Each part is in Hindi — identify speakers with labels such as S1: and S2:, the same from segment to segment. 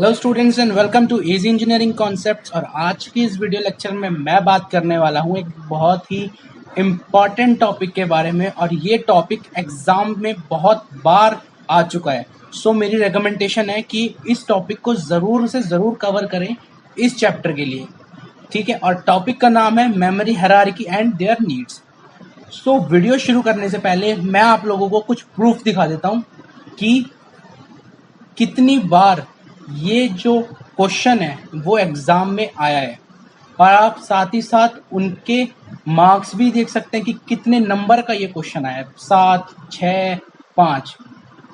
S1: Hello students and welcome to easy engineering concepts. और आज की इस वीडियो लेक्चर में मैं बात करने वाला हूं एक बहुत ही इम्पॉर्टेंट टॉपिक के बारे में, और ये टॉपिक एग्जाम में बहुत बार आ चुका है। सो मेरी रिकमेंडेशन है कि इस टॉपिक को ज़रूर से ज़रूर कवर करें इस चैप्टर के लिए, ठीक है। और टॉपिक का नाम है memory hierarchy and there needs. So video शुरू करने से पहले मैं आप लोगों को कुछ प्रूफ दिखा देता हूँ कि कितनी बार ये जो क्वेश्चन है वो एग्जाम में आया है, और आप साथ ही साथ उनके मार्क्स भी देख सकते हैं कि कितने नंबर का ये क्वेश्चन आया है, 7, 6, 5।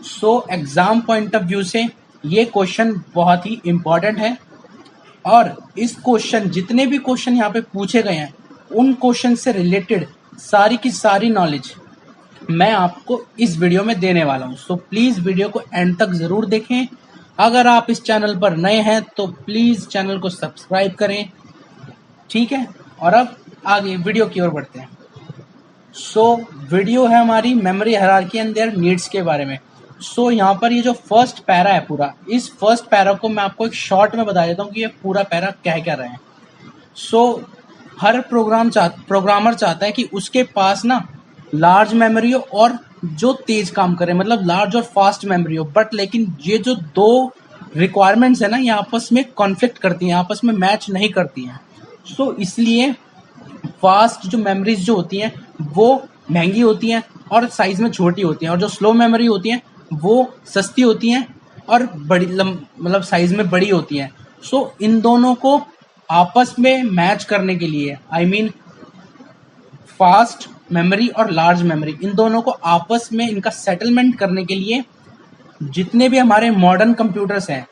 S1: So exam point of view से ये क्वेश्चन बहुत ही इम्पॉर्टेंट है। और इस क्वेश्चन जितने भी क्वेश्चन यहाँ पे पूछे गए हैं उन क्वेश्चन से रिलेटेड सारी की सारी नॉलेज मैं आपको इस वीडियो में देने वाला हूँ। सो प्लीज़ वीडियो को एंड तक ज़रूर देखें। अगर आप इस चैनल पर नए हैं तो प्लीज़ चैनल को सब्सक्राइब करें, ठीक है। और अब आगे वीडियो की ओर बढ़ते हैं। सो वीडियो है हमारी memory hierarchy and there needs के बारे में। सो यहाँ पर ये जो फर्स्ट पैरा है पूरा, इस फर्स्ट पैरा को मैं आपको एक शॉर्ट में बता देता हूँ कि ये पूरा पैरा कह क्या रहे हैं। सो हर प्रोग्रामर चाहता है कि उसके पास ना लार्ज मेमोरी हो और जो तेज काम करे, मतलब लार्ज और फास्ट मेमोरी हो। बट लेकिन ये जो दो रिक्वायरमेंट्स है ना, ये आपस में कॉन्फ्लिक्ट करती हैं, आपस में मैच नहीं करती हैं। सो इसलिए फास्ट जो मेमोरीज जो होती हैं वो महंगी होती हैं और साइज में छोटी होती हैं, और जो स्लो मेमोरी होती हैं वो सस्ती होती हैं और बड़ी मतलब साइज में बड़ी होती हैं। सो इन दोनों को आपस में मैच करने के लिए, आई मीन फास्ट मेमोरी और लार्ज मेमोरी, इन दोनों को आपस में इनका सेटलमेंट करने के लिए जितने भी हमारे मॉडर्न कंप्यूटर्स हैं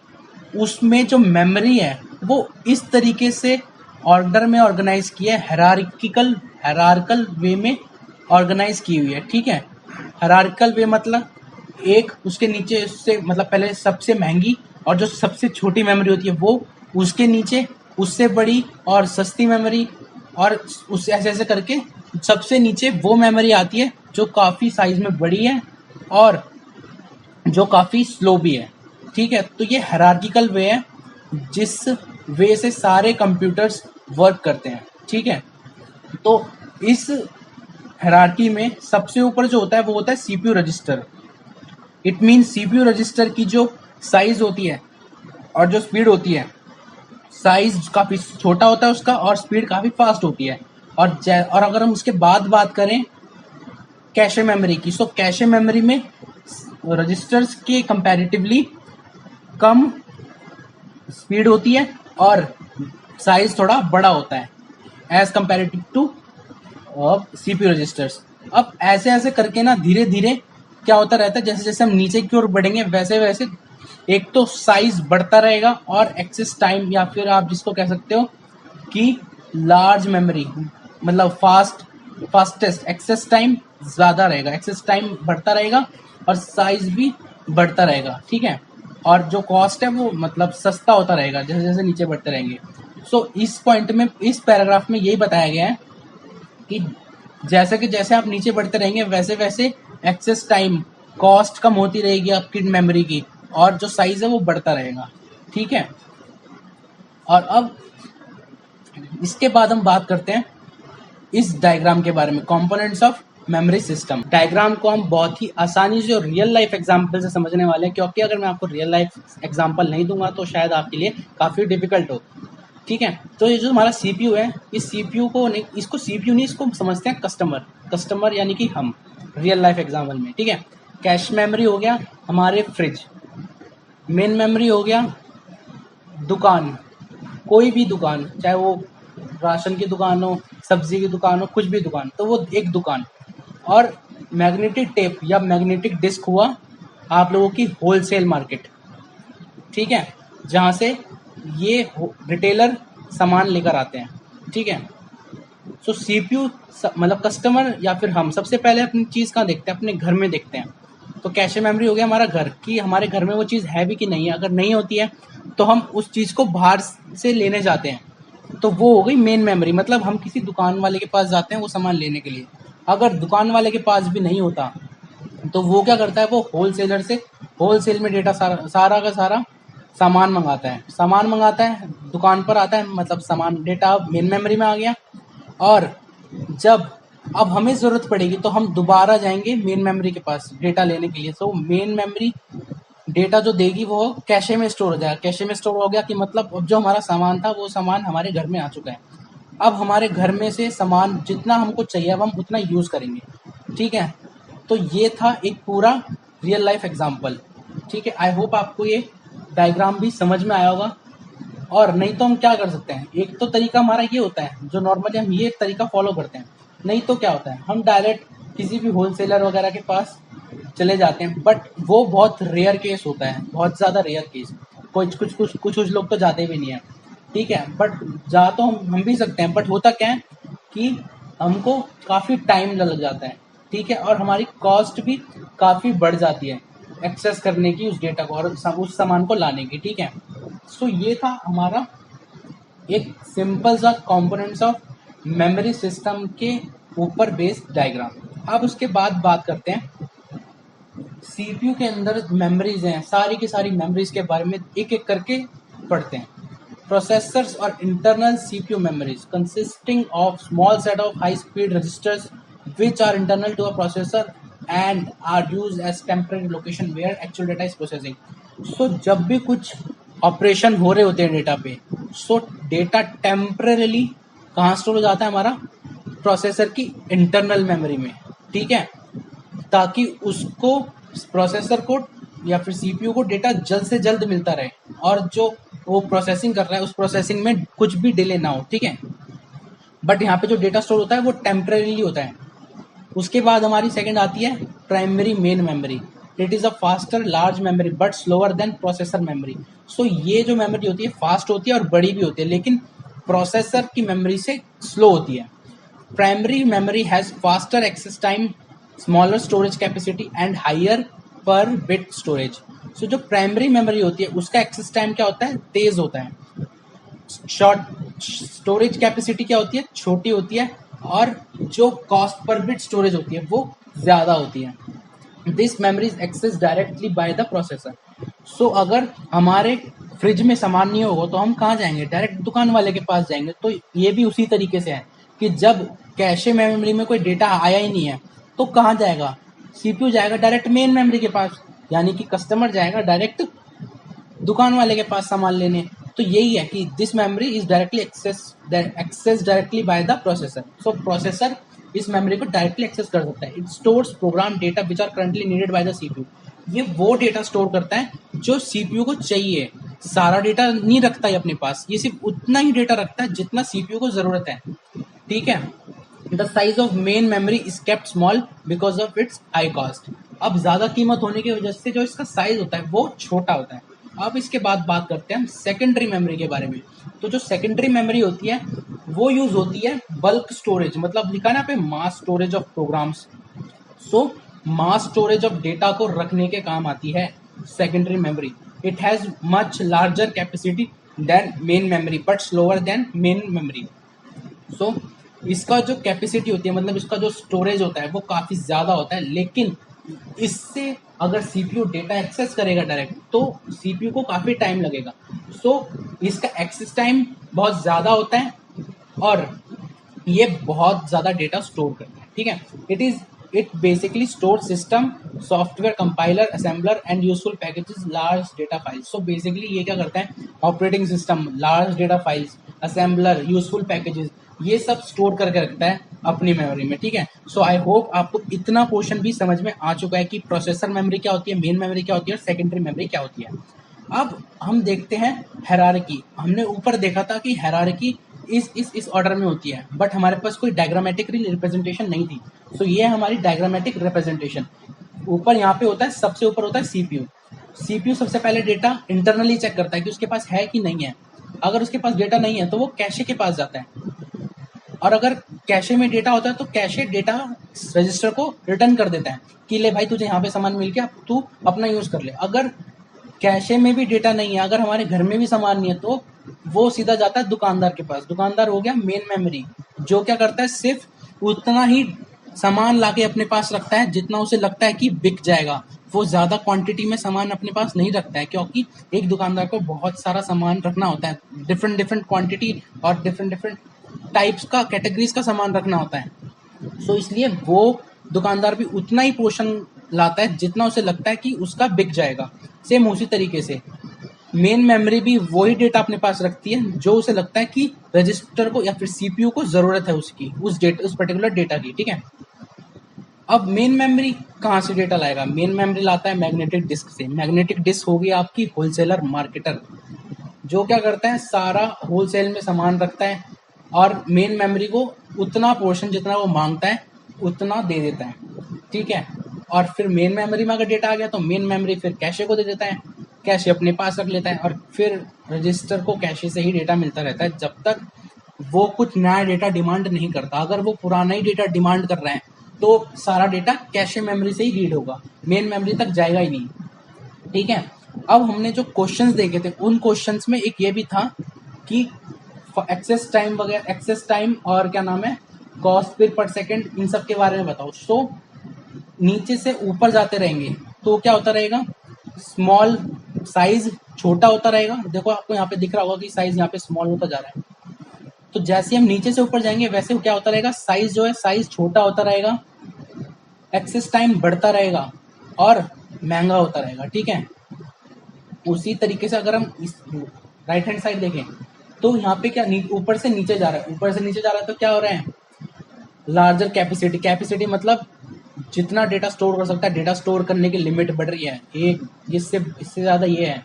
S1: उसमें जो मेमोरी है वो इस तरीके से ऑर्डर में ऑर्गेनाइज की है, हायरार्किकल वे में ऑर्गेनाइज की हुई है, ठीक है। हायरार्किकल वे मतलब एक उसके नीचे से, मतलब पहले सबसे महंगी और जो सबसे छोटी मेमोरी होती है वो उसके नीचे, उससे बड़ी और सस्ती मेमोरी, और उससे ऐसे ऐसे करके सबसे नीचे वो मेमोरी आती है जो काफ़ी साइज में बड़ी है और जो काफ़ी स्लो भी है, ठीक है। तो ये हायरार्किकल वे है जिस वे से सारे कंप्यूटर्स वर्क करते हैं, ठीक है। तो इस हायरार्की में सबसे ऊपर जो होता है वो होता है CPU register. It mean CPU register की जो साइज होती है और जो स्पीड होती है, साइज काफ़ी छोटा होता है उसका और स्पीड काफ़ी फास्ट होती है। और अगर हम उसके बाद बात करें कैशे मेमोरी की, सो कैशे मेमोरी में रजिस्टर्स के कंपैरेटिवली कम स्पीड होती है और साइज थोड़ा बड़ा होता है as comparative to CPU registers. अब ऐसे ऐसे करके ना धीरे धीरे क्या होता रहता है, जैसे जैसे हम नीचे की ओर बढ़ेंगे वैसे वैसे एक तो साइज बढ़ता रहेगा और एक्सेस टाइम, या फिर आप जिसको कह सकते हो कि लार्ज मेमोरी मतलब फास्टेस्ट एक्सेस टाइम ज़्यादा रहेगा, एक्सेस टाइम बढ़ता रहेगा और साइज भी बढ़ता रहेगा, ठीक है। और जो कॉस्ट है वो मतलब सस्ता होता रहेगा जैसे जैसे नीचे बढ़ते रहेंगे। सो इस पॉइंट में, इस पैराग्राफ में यही बताया गया है कि जैसे आप नीचे बढ़ते रहेंगे वैसे वैसे एक्सेस टाइम, कॉस्ट कम होती रहेगी आपकी मेमोरी की, और जो साइज है वो बढ़ता रहेगा, ठीक है। और अब इसके बाद हम बात करते हैं इस डायग्राम के बारे में, components of memory system. Diagram को हम बहुत ही आसानी से और रियल लाइफ एग्जांपल से समझने वाले हैं, क्योंकि अगर मैं आपको रियल लाइफ एग्जांपल नहीं दूंगा तो शायद आपके लिए काफ़ी डिफिकल्ट हो, ठीक है। तो ये जो हमारा सीपीयू है, इस सीपीयू को नहीं, इसको सीपीयू नहीं, इसको समझते हैं कस्टमर यानी कि हम रियल लाइफ एग्जाम्पल में, ठीक है। कैश मेमोरी हो गया हमारे फ्रिज, मेन मेमोरी हो गया दुकान, कोई भी दुकान, चाहे वो राशन की दुकान हो, सब्जी की दुकान हो, कुछ भी दुकान, तो वो एक दुकान। और मैग्नेटिक टेप या मैग्नेटिक डिस्क हुआ आप लोगों की होलसेल मार्केट, ठीक है, जहाँ से ये रिटेलर सामान लेकर आते हैं, ठीक है। सो सीपीयू मतलब कस्टमर या फिर हम सबसे पहले अपनी चीज़ कहाँ देखते हैं, अपने घर में देखते हैं। तो कैशे मेमोरी हो गया हमारा घर, कि हमारे घर में वो चीज़ है भी कि नहीं है। अगर नहीं होती है तो हम उस चीज़ को बाहर से लेने जाते हैं, तो वो हो गई मेन मेमोरी, मतलब हम किसी दुकान वाले के पास जाते हैं वो सामान लेने के लिए। अगर दुकान वाले के पास भी नहीं होता तो वो क्या करता है, वो होलसेलर से होलसेल में डेटा सारा का सारा सामान मंगाता है, दुकान पर आता है, मतलब सामान डेटा मेन मेमोरी में आ गया। और जब अब हमें ज़रूरत पड़ेगी तो हम दोबारा जाएंगे मेन मेमोरी के पास डेटा लेने के लिए। तो मेन मेमोरी डेटा जो देगी वो कैशे में स्टोर हो जाएगा। कैशे में स्टोर हो गया कि मतलब अब जो हमारा सामान था वो सामान हमारे घर में आ चुका है। अब हमारे घर में से सामान जितना हमको चाहिए अब हम उतना यूज़ करेंगे, ठीक है। तो ये था एक पूरा रियल लाइफ एग्जांपल, ठीक है। आई होप आपको ये डायग्राम भी समझ में आया होगा। और नहीं तो हम क्या कर सकते हैं, एक तो तरीका हमारा ये होता है जो नॉर्मली हम ये तरीका फॉलो करते हैं। नहीं तो क्या होता है, हम डायरेक्ट किसी भी होलसेलर वगैरह के पास चले जाते हैं, बट वो बहुत रेयर केस होता है, बहुत ज़्यादा रेयर केस। कुछ लोग तो जाते भी नहीं है, ठीक है। बट जा तो हम भी सकते हैं, बट होता क्या है कि हमको काफ़ी टाइम लग जाता है, ठीक है। और हमारी कॉस्ट भी काफ़ी बढ़ जाती है एक्सेस करने की उस डेटा को और उस सामान को लाने की, ठीक है। सो ये था हमारा एक सिंपल सा कंपोनेंट्स ऑफ मेमोरी सिस्टम के ऊपर बेस्ड डायग्राम। अब उसके बाद बात करते हैं सीपीयू के अंदर मेमोरीज हैं, सारी की सारी मेमोरीज के बारे में एक एक करके पढ़ते हैं। Processors or internal CPU memories consisting of small set of high speed registers which are internal to a processor and are used as temporary location where actual data is processing. So जब भी कुछ ऑपरेशन हो रहे होते हैं डेटा पे, सो डेटा टेम्परेली कहाँ स्टोर हो जाता है, हमारा प्रोसेसर की इंटरनल मेमोरी में, ठीक है। ताकि उसको प्रोसेसर को या फिर सीपीयू को डेटा जल्द से जल्द मिलता रहे और जो वो प्रोसेसिंग कर रहा है उस प्रोसेसिंग में कुछ भी डिले ना हो, ठीक है। बट यहाँ पे जो डेटा स्टोर होता है वो टेम्परेरीली होता है। उसके बाद हमारी सेकंड आती है primary main memory. It is a faster large memory but slower than processor memory. So ये जो मेमोरी होती है फास्ट होती है और बड़ी भी होती है, लेकिन प्रोसेसर की मेमोरी से स्लो होती है। Primary memory has faster access time, smaller storage capacity and higher per bit storage. So जो प्राइमरी मेमोरी होती है उसका एक्सेस टाइम क्या होता है, तेज होता है। शॉर्ट स्टोरेज कैपेसिटी क्या होती है, छोटी होती है। और जो कॉस्ट पर बिट स्टोरेज होती है वो ज़्यादा होती है। This memory is access directly by the processor. So अगर हमारे फ्रिज में सामान नहीं होगा तो हम कहाँ जाएंगे, डायरेक्ट दुकान वाले के पास जाएंगे। तो ये भी उसी तरीके से है कि जब कैशे मेमोरी में कोई डेटा आया ही नहीं है तो कहाँ जाएगा, सीपीयू जाएगा डायरेक्ट मेन मेमोरी के पास, यानी कि कस्टमर जाएगा डायरेक्ट दुकान वाले के पास सामान लेने। तो यही है कि this memory is directly access directly by the processor. So processor इस मेमोरी को डायरेक्टली एक्सेस कर सकता है। It stores program data which are currently needed by the CPU. ये वो डेटा स्टोर करता है जो सीपीयू को चाहिए। सारा डेटा नहीं रखता है अपने पास, ये सिर्फ उतना ही डेटा रखता है जितना सीपीयू को जरूरत है, ठीक है। The size of main memory is kept small because of its high cost. अब ज्यादा कीमत होने की वजह से जो इसका साइज होता है वो छोटा होता है। अब इसके बाद बात करते हैं हम सेकेंडरी मेमोरी के बारे में। तो जो सेकेंडरी मेमोरी होती है वो यूज होती है बल्क स्टोरेज, मतलब लिखा ना पे mass storage of programs. So mass storage of data को रखने के काम आती है secondary memory. It has much larger capacity than main memory but slower than main memory. So इसका जो कैपेसिटी होती है, मतलब इसका जो स्टोरेज होता है वो काफ़ी ज़्यादा होता है, लेकिन इससे अगर सीपीयू डेटा एक्सेस करेगा डायरेक्ट तो सीपीयू को काफ़ी टाइम लगेगा। सो इसका एक्सेस टाइम बहुत ज़्यादा होता है और ये बहुत ज़्यादा डेटा स्टोर करता है, ठीक है। It basically store system software compiler assembler and useful packages large data files. So basically ये क्या करता है, operating system, large data files, assembler, useful packages, ये सब स्टोर करके रखता है अपनी मेमोरी में, ठीक है। सो आई होप आपको इतना पोर्शन भी समझ में आ चुका है कि प्रोसेसर मेमोरी क्या होती है, मेन मेमोरी क्या होती है और सेकेंडरी मेमोरी क्या होती है। अब हम देखते हैं हायरार्की। हमने ऊपर देखा था कि हायरार्की इस ऑर्डर में होती है, बट हमारे पास कोई डायग्रामेटिक रिप्रेजेंटेशन नहीं थी। सो ये है हमारी डायग्रामेटिक रिप्रेजेंटेशन। ऊपर यहाँ पे होता है, सबसे ऊपर होता है सीपीयू। सीपीयू सबसे पहले डेटा इंटरनली चेक करता है कि उसके पास है कि नहीं है। अगर उसके पास डेटा नहीं है तो वो कैशे के पास जाता है, और अगर कैशे में डेटा होता है तो कैशे डेटा रजिस्टर को रिटर्न कर देता है कि ले भाई तुझे यहाँ पे सामान मिल गया, तू अपना यूज कर ले। अगर कैशे में भी डेटा नहीं है, अगर हमारे घर में भी सामान नहीं है, तो वो सीधा जाता है दुकानदार के पास। दुकानदार हो गया मेन मेमोरी, जो क्या करता है सिर्फ उतना ही सामान लाके अपने पास रखता है जितना उसे लगता है कि बिक जाएगा। वो ज़्यादा क्वांटिटी में सामान अपने पास नहीं रखता है, क्योंकि एक दुकानदार को बहुत सारा सामान रखना होता है, डिफरेंट डिफरेंट क्वांटिटी और डिफरेंट डिफरेंट टाइप्स का, कैटेगरीज का सामान रखना होता है। सो इसलिए वो दुकानदार भी उतना ही पोर्शन लाता है जितना उसे लगता है कि उसका बिक जाएगा। सेम उसी तरीके से मेन मेमोरी भी वही डेटा अपने पास रखती है जो उसे लगता है कि रजिस्टर को या फिर सीपीयू को जरूरत है उसकी, उस पर्टिकुलर डेटा की, ठीक है। अब मेन मेमोरी कहाँ से डेटा लाएगा? मेन मेमोरी लाता है मैग्नेटिक डिस्क से। मैग्नेटिक डिस्क होगी आपकी होलसेलर मार्केटर, जो क्या करता है, सारा होलसेल में सामान रखता है और मेन मेमोरी को उतना पोर्शन जितना वो मांगता है उतना दे देता है, ठीक है। और फिर मेन मेमोरी में अगर डेटा आ गया तो मेन मेमोरी फिर कैशे को दे देता है, कैशे अपने पास रख लेता है और फिर रजिस्टर को कैशे से ही डेटा मिलता रहता है जब तक वो कुछ नया डेटा डिमांड नहीं करता। अगर वो पुराना ही डेटा डिमांड कर रहे हैं तो सारा डेटा कैशे मेमोरी से ही रीड होगा, मेन मेमोरी तक जाएगा ही नहीं, ठीक है। अब हमने जो क्वेश्चंस देखे थे उन क्वेश्चंस में एक ये भी था कि एक्सेस टाइम वगैरह, एक्सेस टाइम और क्या नाम है, कॉस्ट पर सेकंड, इन सब के बारे में बताओ। सो नीचे से ऊपर जाते रहेंगे तो क्या होता रहेगा, स्मॉल साइज छोटा होता रहेगा। देखो आपको यहाँ पे दिख रहा होगा कि साइज यहाँ पे स्मॉल होता जा रहा है। तो जैसे हम नीचे से ऊपर जाएंगे वैसे क्या होता रहेगा, साइज जो है साइज छोटा होता रहेगा, एक्सेस टाइम बढ़ता रहेगा और महंगा होता रहेगा, ठीक है। उसी तरीके से अगर हम इस राइट हैंड साइड देखें तो यहाँ पे क्या ऊपर से नीचे जा रहा है, ऊपर से नीचे जा रहा है तो क्या हो रहा है, लार्जर कैपेसिटी। कैपेसिटी मतलब जितना डेटा स्टोर कर सकता है, डेटा स्टोर करने की लिमिट बढ़ रही है, एक इससे ज़्यादा ये है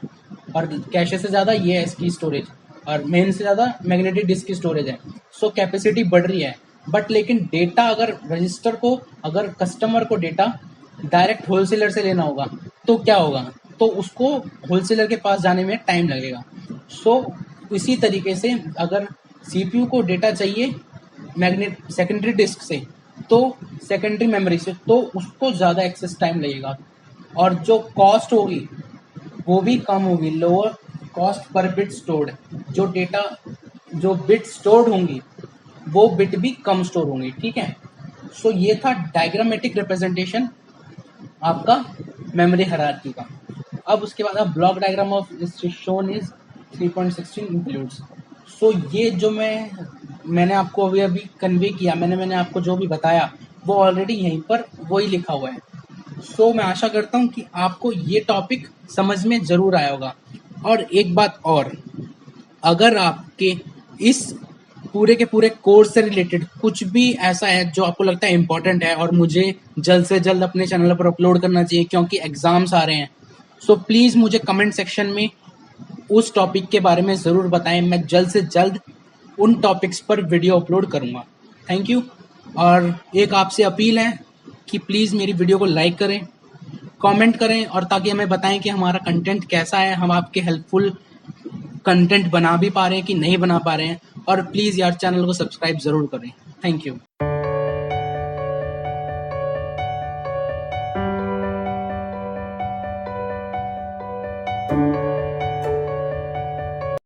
S1: और कैशे से ज़्यादा ये है इसकी स्टोरेज और मेन से ज़्यादा मैग्नेटिक डिस्क की स्टोरेज है। सो कैपेसिटी बढ़ रही है, बट लेकिन डेटा अगर रजिस्टर को, अगर कस्टमर को डेटा डायरेक्ट होलसेलर से लेना होगा तो क्या होगा, तो उसको होलसेलर के पास जाने में टाइम लगेगा। सो इसी तरीके से अगर सीपीयू को डेटा चाहिए मैग्नेट सेकेंडरी डिस्क से तो सेकेंडरी मेमोरी से, तो उसको ज़्यादा एक्सेस टाइम लगेगा और जो कॉस्ट होगी वो भी कम होगी, lower cost per bit stored. जो डेटा, जो बिट स्टोर्ड होंगी वो बिट भी कम स्टोर होंगी, ठीक है। सो ये था डायग्रामेटिक रिप्रेजेंटेशन आपका मेमोरी हायरार्की का। अब उसके बाद अब block diagram of shown is 3.16 includes. So ये जो मैंने आपको अभी कन्वे किया, मैंने आपको जो भी बताया वो ऑलरेडी यहीं पर वही लिखा हुआ है। सो मैं आशा करता हूँ कि आपको ये टॉपिक समझ में ज़रूर आया होगा। और एक बात और, अगर आपके इस पूरे के पूरे कोर्स से रिलेटेड कुछ भी ऐसा है जो आपको लगता है इम्पोर्टेंट है और मुझे जल्द से जल्द अपने चैनल पर अपलोड करना चाहिए क्योंकि एग्ज़ाम्स आ रहे हैं, सो प्लीज़ मुझे कमेंट सेक्शन में उस टॉपिक के बारे में ज़रूर बताएं। मैं जल्द से जल्द उन टॉपिक्स पर वीडियो अपलोड करूँगा। Thank you. और एक आपसे अपील है कि प्लीज़ मेरी वीडियो को लाइक करें, कमेंट करें और ताकि हमें बताएं कि हमारा कंटेंट कैसा है, हम आपके हेल्पफुल कंटेंट बना भी पा रहे हैं कि नहीं बना पा रहे हैं। और प्लीज़ यार चैनल को सब्सक्राइब ज़रूर करें। Thank you.